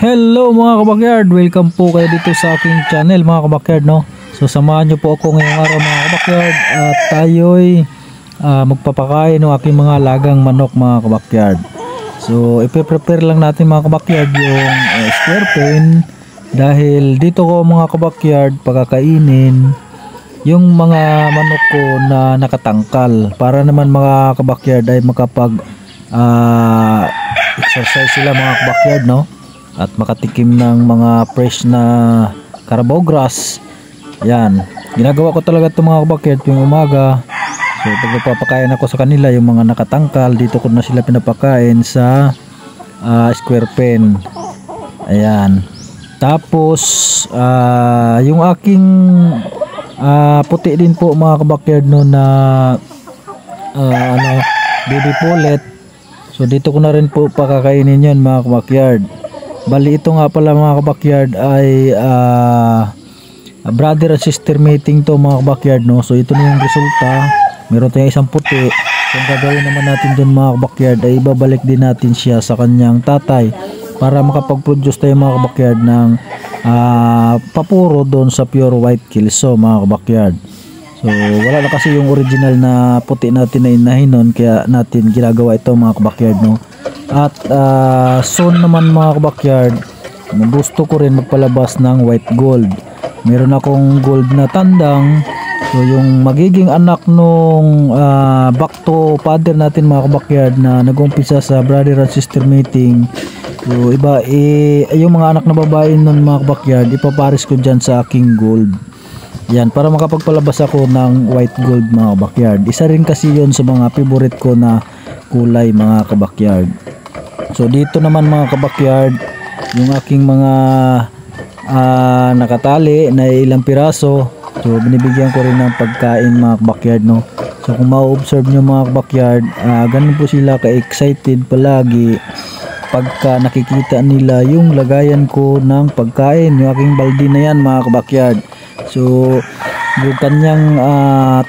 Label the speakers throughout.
Speaker 1: Hello mga kabakyard, welcome po kayo dito sa aking channel mga kabakyard, no. So samahan nyo po ako ngayong araw mga kabakyard at tayo'y magpapakain ng aking mga lagang manok mga kabakyard. So ipe-prepare lang natin mga kabakyard yung square pen, dahil dito ko mga kabakyard pagkakainin yung mga manok ko na nakatangkal, para naman mga kabakyard ay makapag exercise sila mga kabakyard, no, at makatikim ng mga fresh na carabao grass. Yan, ginagawa ko talaga ito mga kabakyard yung umaga. So pag nagpapakain ako sa kanila yung mga nakatangkal, dito ko na sila pinapakain sa square pen. Ayan, tapos yung aking puti din po mga kabakyard, no, na baby pullet. So dito ko na rin po pakakainin yun mga kabakyard. Bali ito nga pala mga kabakyard ay brother and sister mating to mga kabakyard, no. So ito na yung resulta. Meron tayong isang puti. Kung gagawin naman natin dun mga kabakyard ay ibabalik din natin siya sa kanyang tatay para makapag-produce tayo mga kabakyard ng papuro doon sa pure white kelso mga kabakyard. So wala na kasi yung original na puti natin na inahin nun, kaya natin ginagawa ito mga kabakyard, no. At soon naman mga kabakyard, gusto ko rin magpalabas ng white gold. Meron akong gold na tandang. So yung magiging anak nung back to father natin mga kabakyard na nag-umpisa sa brother and sister mating. So iba yung mga anak na babae nun mga kabakyard, ipapares ko dyan sa aking gold. Yan, para makapagpalabas ako ng white gold mga kabakyard. Isa rin kasi yon sa mga favorite ko na kulay mga kabakyard. So dito naman mga kabakyard, yung aking mga nakatali na ilang piraso. So binibigyan ko rin ng pagkain mga kabakyard, no. So kung ma-observe nyo mga kabakyard, ganun po sila ka-excited palagi pagka nakikita nila yung lagayan ko ng pagkain, yung aking balde na yan mga kabakyard. So yung kanyang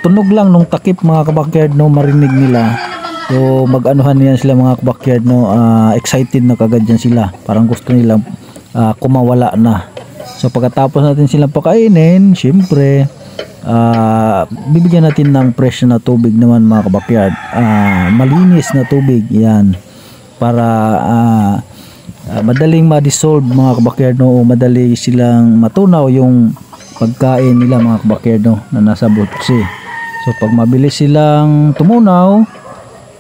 Speaker 1: tunog lang nung takip mga kabakyard, no, marinig nila. So mag-anuhan yan sila mga kabakyard, no, excited na kagad yan sila, parang gusto nilang kumawala na. So pagkatapos natin silang pakainin, syempre bibigyan natin ng fresh na tubig naman mga kabakyard, malinis na tubig yan, para madaling ma-dissolve mga kabakyard, no, o madali silang matunaw yung pagkain nila mga kabakyard, no, na nasa butsi. So pag mabilis silang tumunaw,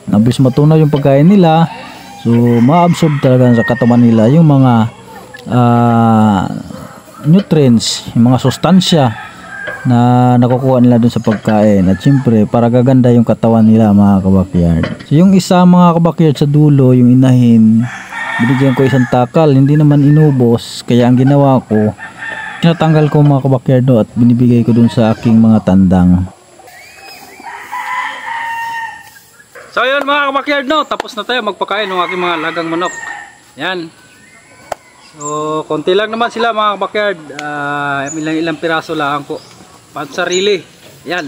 Speaker 1: mabilis matunaw yung pagkain nila, so ma-absorb talaga sa katawan nila yung mga nutrients, yung mga sustansya na nakukuha nila dun sa pagkain. At syempre para gaganda yung katawan nila mga kabakyard. So yung isa mga kabakyard sa dulo, yung inahin, binigyan ko isang takal, hindi naman inubos, kaya ang ginawa ko, tinatanggal ko mga kabakyard, no, at binibigay ko dun sa aking mga tandang. So yun mga kabakyard, no, tapos na tayo magpakain ng aking mga lagang manok. Yan. So konti lang naman sila mga kabakyard, ilang piraso lang po, pansarili. Yan.